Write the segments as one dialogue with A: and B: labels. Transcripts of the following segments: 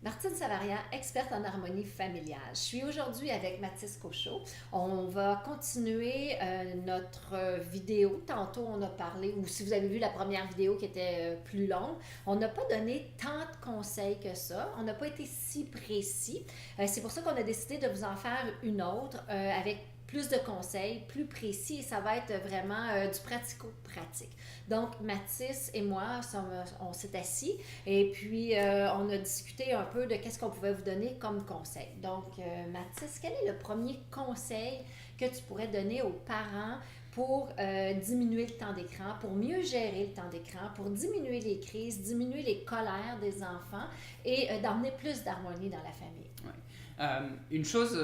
A: Martine Savaria, experte en harmonie familiale. Je suis aujourd'hui avec Mathis Cochot. On va continuer notre vidéo. Tantôt, on a parlé, ou si vous avez vu la première vidéo qui était plus longue, on n'a pas donné tant de conseils que ça. On n'a pas été si précis. C'est pour ça qu'on a décidé de vous en faire une autre avec plus de conseils, plus précis, et ça va être vraiment du pratico-pratique. Donc, Mathis et moi, on s'est assis et puis on a discuté un peu de qu'est-ce qu'on pouvait vous donner comme conseil. Donc, Mathis, quel est le premier conseil que tu pourrais donner aux parents pour diminuer le temps d'écran, pour mieux gérer le temps d'écran, pour diminuer les crises, diminuer les colères des enfants et d'emmener plus d'harmonie dans la famille?
B: Ouais. Une chose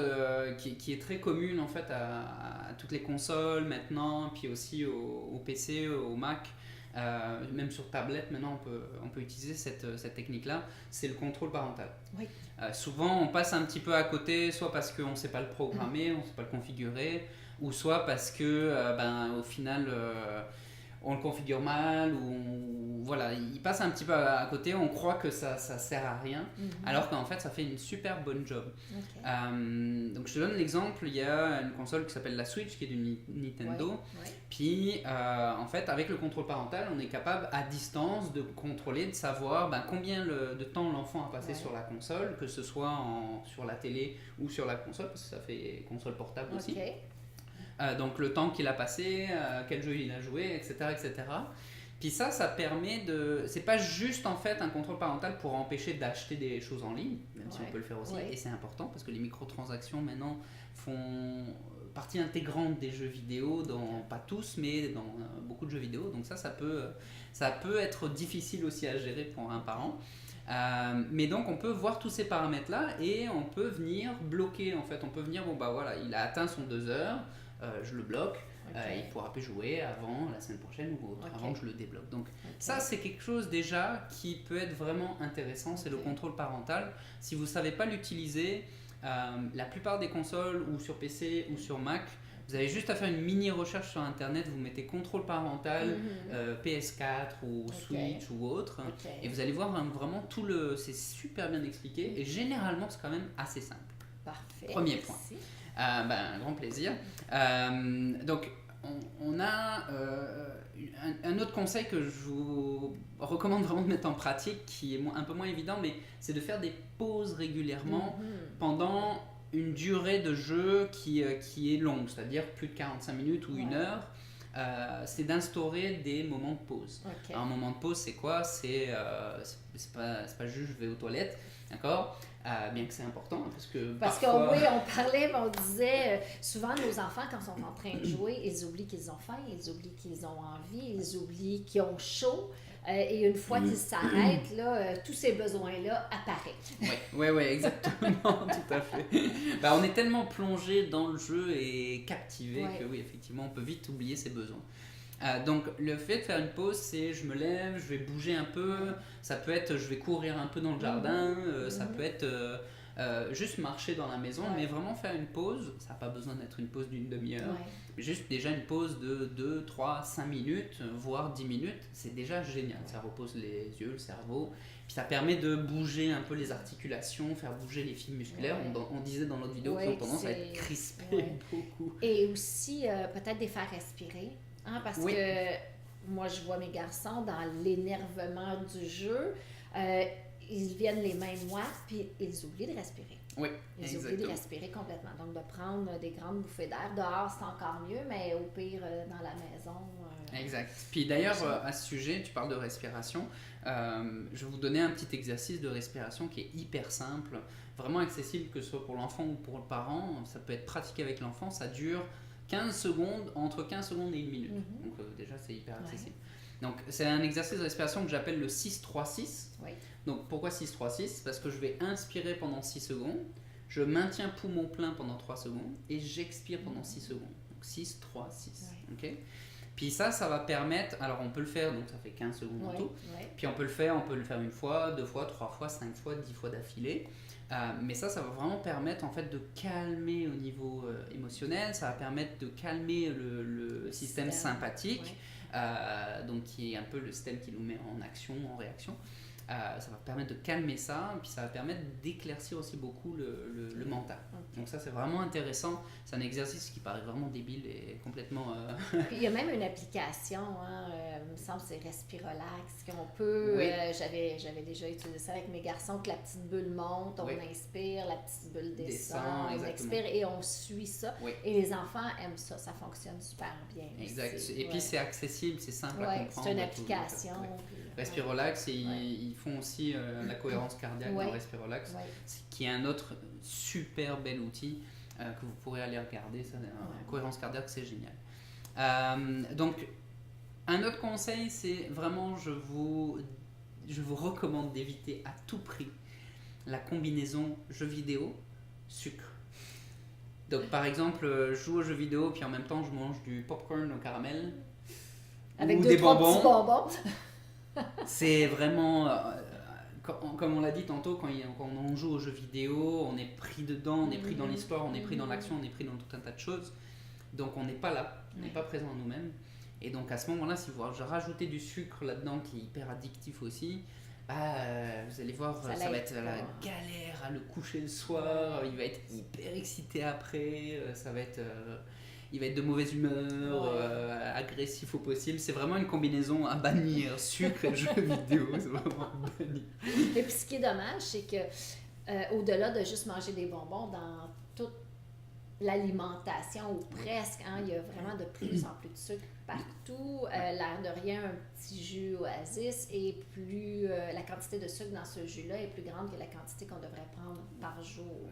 B: qui est très commune en fait à toutes les consoles maintenant, puis aussi au PC, au Mac, même sur tablette maintenant on peut utiliser cette technique-là, c'est le contrôle parental.
A: Oui.
B: Souvent on passe un petit peu à côté, soit parce qu'on ne sait pas le programmer, on ne sait pas le configurer, ou soit parce que au final on le configure mal, ou voilà, il passe un petit peu à côté, on croit que ça sert à rien, alors qu'en fait ça fait une super bonne job.
A: Okay.
B: Donc je te donne l'exemple, il y a une console qui s'appelle la Switch qui est du Nintendo, puis en fait avec le contrôle parental on est capable à distance de contrôler, de savoir combien de temps l'enfant a passé sur la console, que ce soit sur la télé ou sur la console, parce que ça fait console portable aussi. Donc le temps qu'il a passé, quel jeu il a joué, etc. etc. Puis ça permet de... C'est pas juste en fait un contrôle parental pour empêcher d'acheter des choses en ligne, même si on peut le faire aussi, et c'est important parce que les microtransactions maintenant font partie intégrante des jeux vidéo, pas tous, mais dans beaucoup de jeux vidéo, donc ça peut être difficile aussi à gérer pour un parent. Mais donc on peut voir tous ces paramètres là et on peut venir bloquer en fait, on peut venir, voilà, il a atteint son 2 heures, je le bloque, il pourra plus jouer avant la semaine prochaine ou autre, avant que je le débloque. Donc ça c'est quelque chose déjà qui peut être vraiment intéressant, c'est le contrôle parental. Si vous ne savez pas l'utiliser, la plupart des consoles ou sur PC ou sur Mac, vous avez juste à faire une mini recherche sur internet, vous mettez contrôle parental, PS4 ou Switch ou autre, et vous allez voir vraiment c'est super bien expliqué, et généralement c'est quand même assez simple.
A: Parfait.
B: Premier point. Un grand plaisir. Donc on a un autre conseil que je vous recommande vraiment de mettre en pratique, qui est un peu moins évident, mais c'est de faire des pauses régulièrement pendant une durée de jeu qui est longue, c'est-à-dire plus de 45 minutes ou une heure. C'est d'instaurer des moments de pause. Alors, un moment de pause, c'est quoi? C'est pas juste je vais aux toilettes, d'accord? Bien que c'est important,
A: parce parfois... que oui, on parlait, mais on disait souvent nos enfants quand ils sont en train de jouer, ils oublient qu'ils ont faim, ils oublient qu'ils ont envie, ils oublient qu'ils ont chaud, et une fois qu'ils s'arrêtent, là, tous ces besoins-là apparaissent.
B: Oui, exactement, tout à fait. On est tellement plongé dans le jeu et captivé que oui, effectivement, on peut vite oublier ses besoins. Donc le fait de faire une pause, c'est je me lève, je vais bouger un peu, ça peut être je vais courir un peu dans le jardin, ça peut être juste marcher dans la maison, mais vraiment faire une pause, ça n'a pas besoin d'être une pause d'une demi-heure, mais juste déjà une pause de 2, 3, 5 minutes, voire 10 minutes, c'est déjà génial, ça repose les yeux, le cerveau, puis ça permet de bouger un peu les articulations, faire bouger les fibres musculaires, on disait dans notre vidéo qu'ils ont tendance à être crispés beaucoup.
A: Et aussi peut-être les faire respirer. Parce que moi, je vois mes garçons dans l'énervement du jeu, ils viennent les mains moites, puis ils oublient de respirer.
B: Oui,
A: ils oublient de respirer complètement. Donc, de prendre des grandes bouffées d'air. Dehors, c'est encore mieux, mais au pire, dans la maison...
B: Exact. Puis d'ailleurs, à ce sujet, tu parles de respiration. Je vais vous donner un petit exercice de respiration qui est hyper simple, vraiment accessible, que ce soit pour l'enfant ou pour le parent. Ça peut être pratiqué avec l'enfant, ça dure... 15 secondes, entre 15 secondes et 1 minute. Donc déjà c'est hyper accessible. Donc c'est un exercice de respiration que j'appelle le 6-3-6. Donc pourquoi 6-3-6? Parce que je vais inspirer pendant 6 secondes, je maintiens poumon plein pendant 3 secondes et j'expire pendant 6 secondes. Donc 6-3-6. Okay. Puis ça va permettre, alors on peut le faire, donc ça fait 15 secondes en tout, puis on peut le faire une fois, 2 fois, 3 fois, 5 fois, 10 fois d'affilée. Mais ça va vraiment permettre en fait de calmer au niveau émotionnel, ça va permettre de calmer le système sympathique, donc qui est un peu le système qui nous met en action, en réaction. Ça va permettre de calmer ça, puis ça va permettre d'éclaircir aussi beaucoup le mental. Okay. Donc ça, c'est vraiment intéressant. C'est un exercice qui paraît vraiment débile et complètement...
A: Puis il y a même une application, il me semble que c'est Respirolax, qu'on peut... Oui. J'avais déjà utilisé ça avec mes garçons, que la petite bulle monte, on inspire, la petite bulle descend, on expire et on suit ça. Oui. Et les enfants aiment ça, ça fonctionne super bien.
B: Exact. Et puis c'est accessible, c'est simple à comprendre.
A: C'est une application.
B: Respirolax, et ils font aussi la cohérence cardiaque dans Respirolax, qui est un autre super bel outil que vous pourrez aller regarder. Ça, cohérence cardiaque, c'est génial. Donc, un autre conseil, c'est vraiment, je vous recommande d'éviter à tout prix la combinaison jeux vidéo, sucre. Donc, par exemple, je joue aux jeux vidéo, puis en même temps, je mange du popcorn au caramel.
A: Avec
B: ou
A: des bonbons.
B: C'est vraiment, comme on l'a dit tantôt, quand on joue aux jeux vidéo, on est pris dedans, on est pris dans l'histoire, on est pris dans l'action, on est pris dans tout un tas de choses. Donc on n'est pas là, on n'est pas présent à nous-mêmes. Et donc à ce moment-là, si vous rajoutez du sucre là-dedans qui est hyper addictif aussi, vous allez voir, ça va être la galère à le coucher le soir, il va être hyper excité après, il va être de mauvaise humeur, agressif au possible. C'est vraiment une combinaison à bannir, sucre et jeux vidéo, c'est vraiment à bannir.
A: Et puis ce qui est dommage, c'est que au-delà de juste manger des bonbons, dans toute l'alimentation, ou presque, il y a vraiment de plus en plus de sucre partout. L'air de rien, un petit jus Oasis, et plus la quantité de sucre dans ce jus-là est plus grande que la quantité qu'on devrait prendre par jour.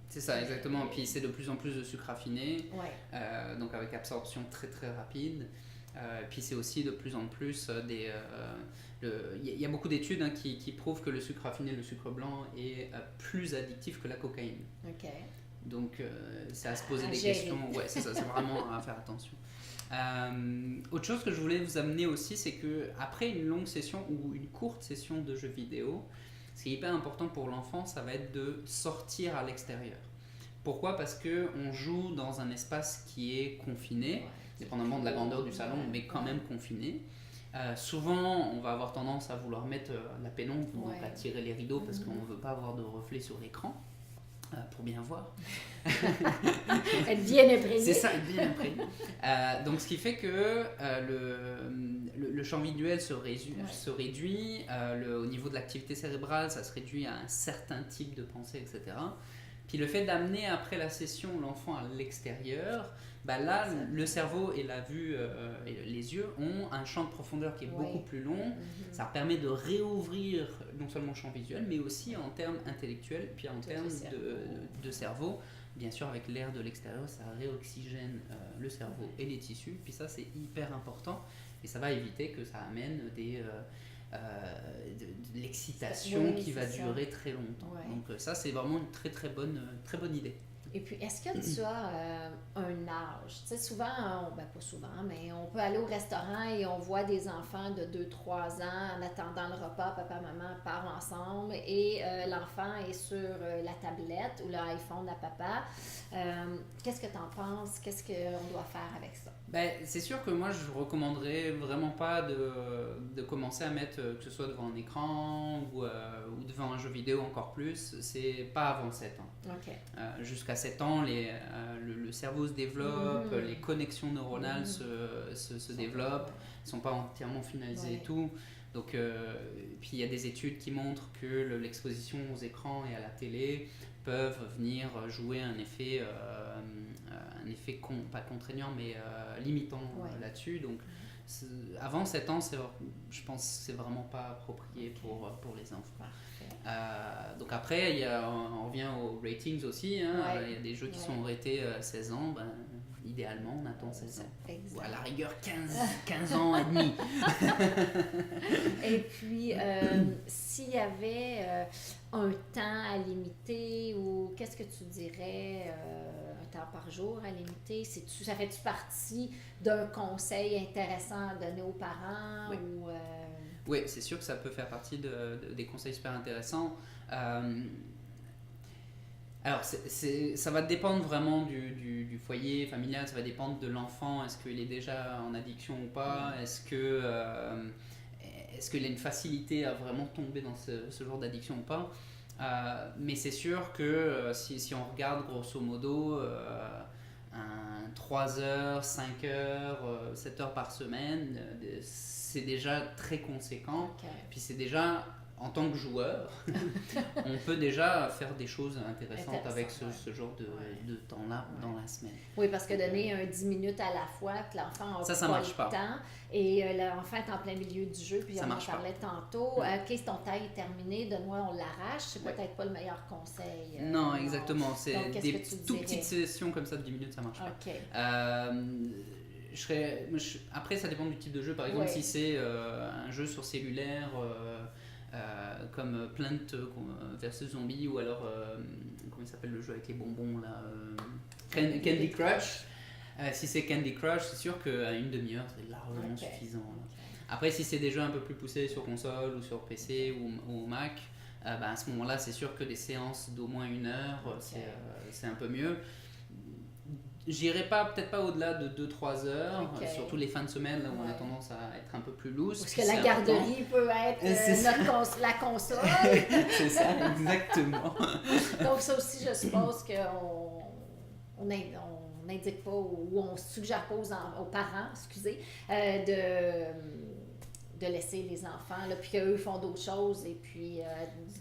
B: C'est ça, exactement. Puis c'est de plus en plus de sucre raffiné, donc avec absorption très très rapide. Puis c'est aussi de plus en plus il y a beaucoup d'études qui prouvent que le sucre raffiné, le sucre blanc, est plus addictif que la cocaïne.
A: Okay.
B: Donc c'est à se poser des questions. Ouais, c'est ça, c'est vraiment à faire attention. Autre chose que je voulais vous amener aussi, c'est que après une longue session ou une courte session de jeux vidéo, ce qui est hyper important pour l'enfant, ça va être de sortir à l'extérieur. Pourquoi ? Parce qu'on joue dans un espace qui est confiné, dépendamment de la grandeur du salon, mais quand même confiné. Souvent, on va avoir tendance à vouloir mettre la pénombre, donc à tirer les rideaux parce qu'on ne veut pas avoir de reflet sur l'écran, pour bien voir.
A: Être bien imprégné.
B: C'est ça, être bien imprégné. Donc, ce qui fait que le champ visuel se réduit, au niveau de l'activité cérébrale, ça se réduit à un certain type de pensée, etc. Puis le fait d'amener après la session l'enfant à l'extérieur, là, le cerveau et la vue et les yeux ont un champ de profondeur qui est beaucoup plus long. Ça permet de réouvrir non seulement le champ visuel, mais aussi en termes intellectuels, puis en termes de cerveau. Bien sûr, avec l'air de l'extérieur, ça réoxygène le cerveau et les tissus. Puis ça, c'est hyper important. Et ça va éviter que ça amène de l'excitation qui va durer très longtemps. Donc ça, c'est vraiment une très très bonne idée.
A: Et puis, est-ce que tu as un âge? Tu sais, souvent, pas souvent, mais on peut aller au restaurant et on voit des enfants de 2-3 ans en attendant le repas, papa, maman parlent ensemble et l'enfant est sur la tablette ou l'iPhone à papa. Qu'est-ce que tu en penses? Qu'est-ce qu'on doit faire avec ça?
B: C'est sûr que moi, je ne recommanderais vraiment pas de commencer à mettre, que ce soit devant un écran ou devant un jeu vidéo encore plus. C'est pas avant 7 ans.
A: Okay.
B: Jusqu'à 7 ans, le cerveau se développe, les connexions neuronales se développent, ne sont pas entièrement finalisées et tout. Donc, puis il y a des études qui montrent que l'exposition aux écrans et à la télé peuvent venir jouer un effet pas contraignant, mais limitant là-dessus. Donc, avant 7 ans, je pense que c'est vraiment pas approprié pour les enfants. Donc après, on revient aux ratings aussi. Il y a des jeux qui sont ratés 16 ans. Idéalement, on attend 16 ans. Ou à la rigueur, 15 ans et demi.
A: Et puis, s'il y avait un temps à limiter, ou qu'est-ce que tu dirais, un temps par jour à limiter? Ça fait-tu partie d'un conseil intéressant à donner aux parents?
B: Oui. Oui, c'est sûr que ça peut faire partie des conseils super intéressants. Alors, ça va dépendre vraiment du foyer familial, ça va dépendre de l'enfant. Est-ce qu'il est déjà en addiction ou pas? Est-ce est-ce qu'il a une facilité à vraiment tomber dans ce genre d'addiction ou pas. Mais c'est sûr que si on regarde grosso modo 3 heures, 5 heures, 7 heures par semaine, c'est déjà très conséquent. Puis c'est déjà, en tant que joueur, on peut déjà faire des choses intéressantes avec ce genre de temps-là dans la semaine.
A: Oui, parce que donner 10 minutes à la fois, que l'enfant a
B: ça
A: pas
B: marche
A: le
B: pas.
A: temps, et l'enfant est en plein milieu du jeu, puis
B: ça
A: on en
B: parlait
A: tantôt, OK, ton temps est terminé, donne-moi, on l'arrache, c'est peut-être pas le meilleur conseil.
B: Non, exactement. C'est
A: donc,
B: des toutes petites sessions comme ça de 10 minutes, ça marche pas. Après, ça dépend du type de jeu. Par exemple, si c'est un jeu sur cellulaire comme Plant vs Zombie, ou alors comment il s'appelle le jeu avec les bonbons là, Candy Crush. Si c'est Candy Crush, c'est sûr qu'à une demi-heure c'est largement suffisant. Après, si c'est des jeux un peu plus poussés sur console ou sur PC ou Mac, à ce moment-là c'est sûr que des séances d'au moins 1 heure c'est un peu mieux. J'irai peut-être pas au-delà de 2-3 heures, surtout les fins de semaine là où on a tendance à être un peu plus loose.
A: Parce que la garderie peut être la console.
B: C'est ça, exactement.
A: Donc ça aussi, je suppose qu'on n'indique pas ou on suggère pas aux parents, de laisser les enfants, là, puis qu'eux font d'autres choses, et puis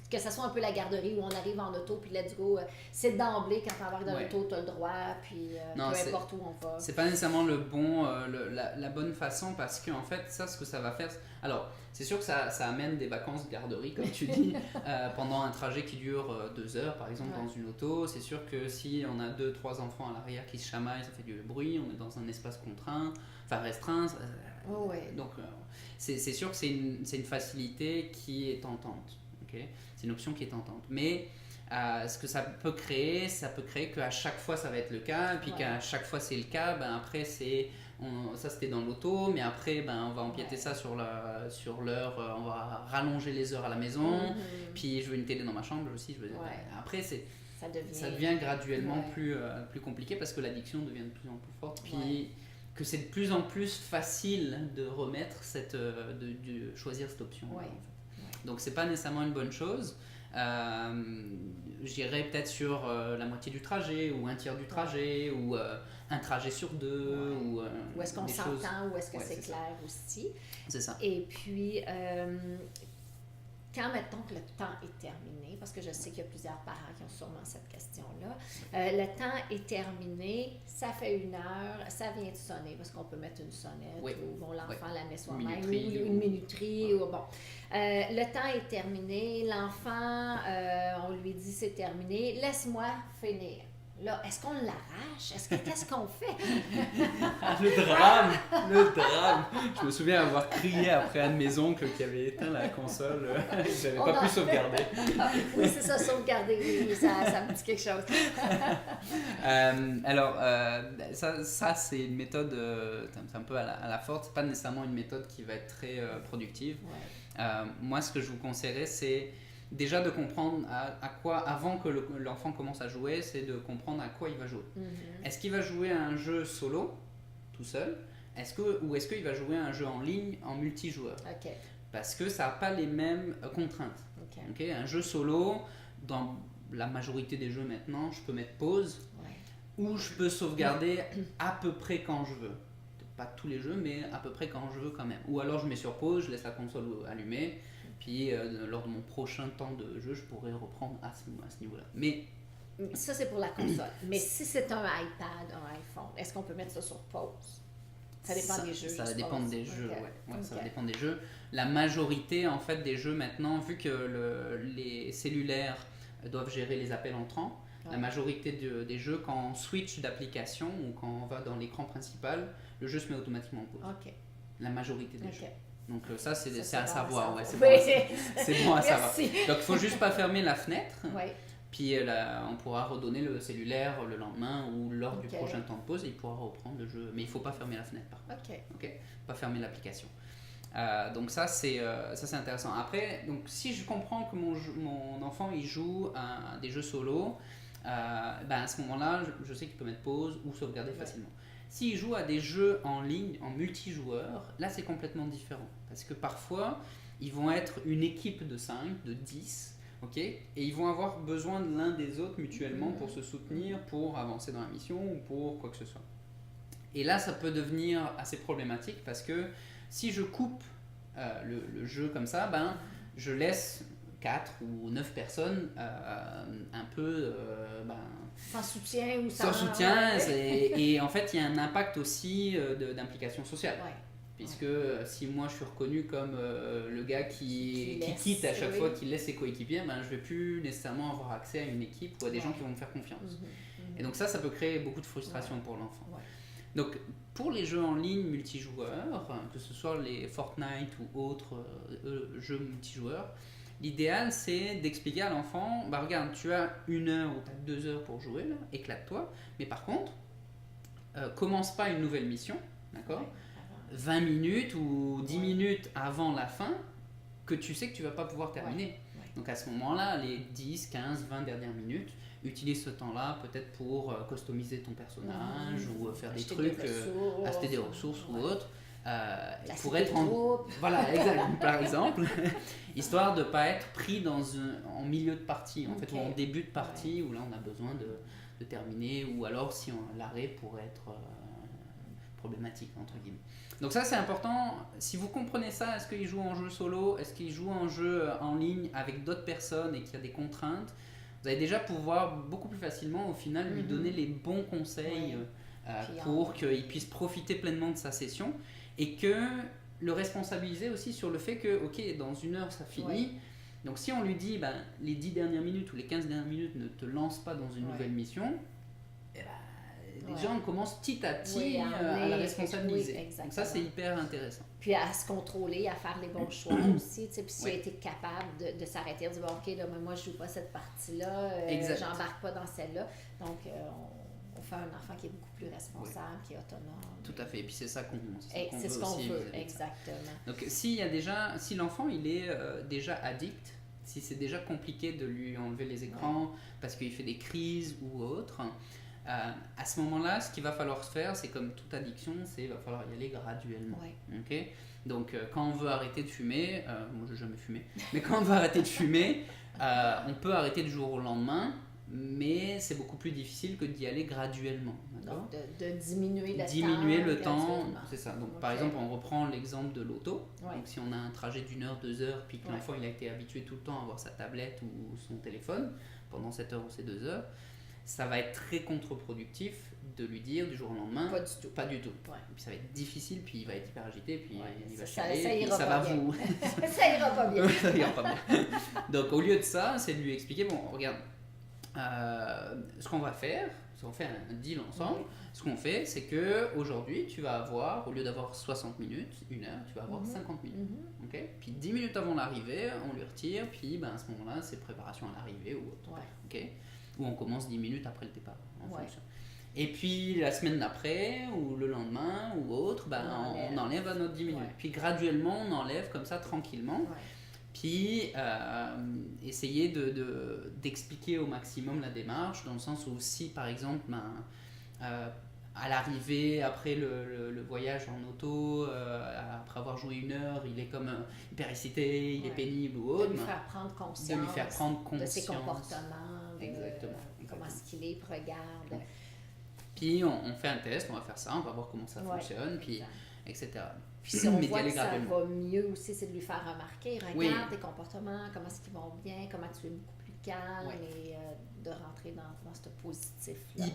A: que ça soit un peu la garderie où on arrive en auto, puis let's go, c'est d'emblée, quand tu embarques dans l'auto, tu as le droit, puis peu importe où on va.
B: C'est pas nécessairement la bonne façon, parce que en fait, ce que ça va faire... Alors, c'est sûr que ça amène des vacances de garderie, comme tu dis, pendant un trajet qui dure 2 heures, par exemple, dans une auto. C'est sûr que si on a 2-3 enfants à l'arrière qui se chamaillent, ça fait du bruit, on est dans un espace restreint. Donc, c'est sûr que c'est une facilité qui est tentante. C'est une option qui est tentante. Mais ce que ça peut créer qu'à chaque fois ça va être le cas, et puis qu'à chaque fois c'est le cas, après ça c'était dans l'auto, mais après on va empiéter ça sur l'heure, on va rallonger les heures à la maison, puis je veux une télé dans ma chambre aussi. Après ça devient graduellement plus compliqué, parce que l'addiction devient de plus en plus forte, puis que c'est de plus en plus facile de remettre de choisir cette option. En fait. Donc c'est pas nécessairement une bonne chose. J'irais peut-être sur la moitié du trajet, ou un tiers du trajet, ou un trajet sur 2, ou
A: est-ce qu'on s'entend, ou est-ce que c'est clair aussi.
B: C'est ça.
A: Et puis quand mettons que le temps est terminé, parce que je sais qu'il y a plusieurs parents qui ont sûrement cette question-là, le temps est terminé, ça fait 1 heure, ça vient de sonner, parce qu'on peut mettre une sonnette, ou l'enfant la met soi-même, ou une minuterie, ou bon. Le temps est terminé, l'enfant, on lui dit c'est terminé, laisse-moi finir. Là, est-ce qu'on l'arrache? Qu'est-ce qu'on fait?
B: Le drame! Je me souviens avoir crié après un de mes oncles qui avait éteint la console. J'avais pas pu sauvegarder.
A: Oui, c'est ça, sauvegarder. Oui, ça me dit quelque chose.
B: Alors, ça c'est une méthode c'est un peu à la forte. C'est pas nécessairement une méthode qui va être très productive. Moi, ce que je vous conseillerais, c'est déjà de comprendre à quoi, avant que l'enfant commence à jouer, c'est de comprendre à quoi il va jouer. Est-ce qu'il va jouer à un jeu solo, tout seul, ou est-ce qu'il va jouer à un jeu en ligne, en multijoueur? Parce que ça n'a pas les mêmes contraintes. Un jeu solo, dans la majorité des jeux maintenant, je peux mettre pause, ou je peux sauvegarder à peu près quand je veux. Pas tous les jeux, mais à peu près quand je veux quand même. Ou alors je mets sur pause, je laisse la console allumée, puis lors de mon prochain temps de jeu, je pourrais reprendre à ce niveau-là. Mais
A: ça, c'est pour la console. Mais si c'est un iPad, un iPhone, est-ce qu'on peut mettre ça sur pause? Ça dépend des jeux.
B: Ça va dépendre des jeux, ça va dépendre des jeux. La majorité, en fait, des jeux maintenant, vu que les cellulaires doivent gérer les appels entrants, la majorité des jeux, quand on switch d'application ou quand on va dans l'écran principal, le jeu se met automatiquement en pause. La majorité des jeux. Donc ça, c'est à savoir. C'est bon à savoir. Donc il ne faut juste pas fermer la fenêtre. Puis on pourra redonner le cellulaire le lendemain ou lors du prochain temps de pause, et il pourra reprendre le jeu. Mais il ne faut pas fermer la fenêtre par contre. Pas fermer l'application. Donc ça c'est intéressant. Après, donc, si je comprends que mon enfant il joue à des jeux solo, à ce moment-là, je sais qu'il peut mettre pause ou sauvegarder facilement. S'il joue à des jeux en ligne, en multijoueur, là c'est complètement différent. Parce que parfois, ils vont être une équipe de 5, de 10, ok, et ils vont avoir besoin de l'un des autres mutuellement pour se soutenir, pour avancer dans la mission ou pour quoi que ce soit. Et là, ça peut devenir assez problématique parce que si je coupe le jeu comme ça, ben, je laisse 4 ou 9 personnes un peu
A: sans soutien ou
B: sans soutien. Et en fait, il y a un impact aussi d'implication sociale.
A: Ouais.
B: Puisque si moi je suis reconnu comme le gars qui quitte à chaque fois, qui laisse ses coéquipiers, ben, je ne vais plus nécessairement avoir accès à une équipe ou à des gens qui vont me faire confiance. Et donc ça peut créer beaucoup de frustration pour l'enfant. Donc pour les jeux en ligne multijoueurs, que ce soit les Fortnite ou autres jeux multijoueurs, l'idéal c'est d'expliquer à l'enfant, bah regarde, tu as 1 heure ou tu as 2 heures pour jouer, là, éclate-toi, mais par contre, commence pas une nouvelle mission, d'accord ? 20 minutes ou 10 minutes avant la fin, que tu sais que tu vas pas pouvoir terminer. Donc à ce moment-là, les 10, 15, 20 dernières minutes, utilise ce temps-là peut-être pour customiser ton personnage ou faire des trucs, acheter des ressources ou autre. Pour être voilà, exact, par exemple, histoire de ne pas être pris en milieu de partie, en fait, ou en début de partie, où là on a besoin de terminer, ou alors si l'arrêt pourrait être problématique, entre guillemets. Donc ça c'est important, si vous comprenez ça, est-ce qu'il joue en jeu solo, est-ce qu'il joue en jeu en ligne avec d'autres personnes et qu'il y a des contraintes, vous allez déjà pouvoir beaucoup plus facilement au final lui donner les bons conseils pour qu'il puisse profiter pleinement de sa session et que le responsabiliser aussi sur le fait que ok, dans 1 heure ça finit, donc si on lui dit les 10 dernières minutes ou les 15 dernières minutes ne te lance pas dans une nouvelle mission, déjà on commence petit à petit à la responsabiliser. Donc ça c'est hyper intéressant.
A: Puis à se contrôler, à faire les bons choix aussi, puis si elle était capable de s'arrêter, de dire bon, ok, là, moi je joue pas cette partie-là, j'embarque pas dans celle-là. Donc on fait un enfant qui est beaucoup plus responsable, qui est autonome.
B: Tout à fait, et puis c'est ça qu'on veut.
A: C'est ce qu'on veut, exactement.
B: Donc si l'enfant il est déjà addict, si c'est déjà compliqué de lui enlever les écrans parce qu'il fait des crises ou autre, à ce moment-là, ce qu'il va falloir faire, c'est comme toute addiction, il va falloir y aller graduellement. Okay, donc quand on veut arrêter de fumer, moi je n'ai jamais fumé, mais quand on veut arrêter de fumer, on peut arrêter du jour au lendemain, mais c'est beaucoup plus difficile que d'y aller graduellement.
A: Donc de diminuer
B: le temps. C'est ça. Donc par exemple, on reprend l'exemple de l'auto. Donc si on a un trajet d'1 heure, 2 heures, puis que l'enfant il a été habitué tout le temps à avoir sa tablette ou son téléphone pendant cette heure ou ces 2 heures, ça va être très contre-productif de lui dire du jour au lendemain pas du tout. Et puis ça va être difficile, puis il va être hyper agité, puis il va chialer,
A: ça
B: va vous
A: ça ira pas bien.
B: Ça ira pas bien. Donc au lieu de ça, c'est de lui expliquer bon, regarde, ce qu'on va faire, si on fait un deal ensemble, ce qu'on fait, c'est que aujourd'hui tu vas avoir, au lieu d'avoir 60 minutes, 1 heure, tu vas avoir 50 minutes. Okay, puis 10 minutes avant l'arrivée, on lui retire, puis à ce moment-là, c'est préparation à l'arrivée ou autre. Okay, ou on commence 10 minutes après le départ, en fonction. Et puis la semaine d'après, ou le lendemain, ou autre, on enlève à notre 10 minutes. Puis graduellement, on enlève comme ça, tranquillement. Puis essayer d'expliquer au maximum la démarche, dans le sens où si, par exemple, à l'arrivée, après le voyage en auto, après avoir joué 1 heure, il est comme hyper excité, il est pénible ou autre.
A: De lui faire prendre conscience de ses comportements.
B: Exactement.
A: Comment est-ce qu'il est, regarde.
B: Puis on fait un test, on va faire ça, on va voir comment ça fonctionne, puis, etc.
A: Puis si on voit que ça va mieux aussi, c'est de lui faire remarquer, regarde tes comportements, comment est-ce qu'ils vont bien, comment tu es beaucoup plus calme et de rentrer dans ce positif-là.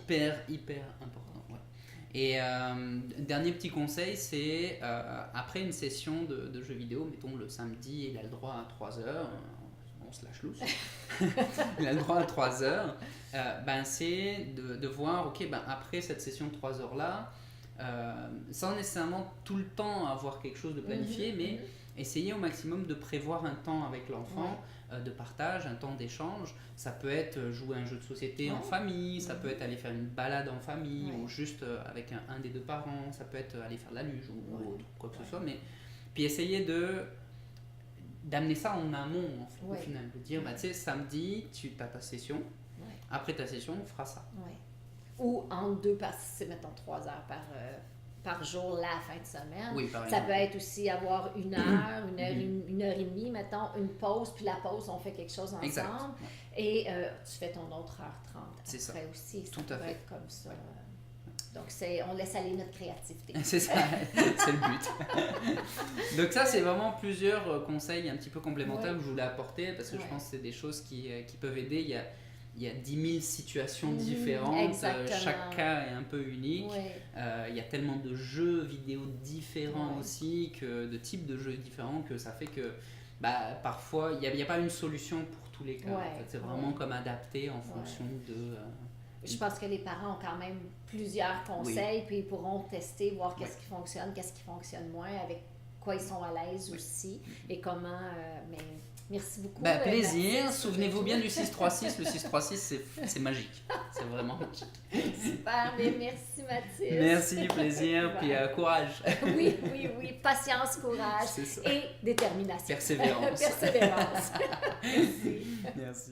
B: Hyper important, Et dernier petit conseil, c'est après une session de jeux vidéo, mettons le samedi, il a le droit à 3 heures, on se lâche loose, il a le droit à 3 heures, c'est de voir, ok, après cette session de 3 heures-là, sans nécessairement tout le temps avoir quelque chose de planifié, mais essayer au maximum de prévoir un temps avec l'enfant, de partage, un temps d'échange. Ça peut être jouer à un jeu de société en famille, ça peut être aller faire une balade en famille, ou juste avec un des 2 parents, ça peut être aller faire de la luge ou autre, quoi que ce soit, mais puis essayer d'amener ça en amont au final, de dire tu sais, samedi tu as ta session, après ta session on fera ça.
A: Ou entre 2, parce que c'est mettons 3 heures par jour la fin de semaine.
B: Oui, par
A: Ça
B: exemple.
A: peut être aussi avoir une heure, une heure et demie, mettons, une pause, puis la pause, on fait quelque chose ensemble.
B: Exact.
A: Et tu fais ton autre heure 30
B: C'est ça.
A: après aussi. Ça
B: Tout à
A: peut
B: fait.
A: être comme ça.
B: Ouais.
A: Donc, on laisse aller notre créativité.
B: C'est ça, c'est le but. Donc ça, c'est vraiment plusieurs conseils un petit peu complémentaires que je voulais apporter parce que je pense que c'est des choses qui peuvent aider. Il y a 10 000 situations différentes, chaque cas est un peu unique. Il y a tellement de jeux vidéo différents aussi, de types de jeux différents, que ça fait que parfois, il n'y a pas une solution pour tous les cas. En fait. C'est vraiment comme adapté en fonction de...
A: Je pense que les parents ont quand même plusieurs conseils, puis ils pourront tester, voir qu'est-ce qui fonctionne, qu'est-ce qui fonctionne moins, avec quoi ils sont à l'aise aussi, et comment... mais merci beaucoup.
B: Plaisir. Souvenez-vous bien du 636. Le 636, c'est magique. C'est vraiment magique.
A: Super. Mais merci, Mathilde.
B: Merci, plaisir. Puis courage.
A: Oui. Patience, courage et détermination.
B: Persévérance.
A: Persévérance. Merci.
B: Merci.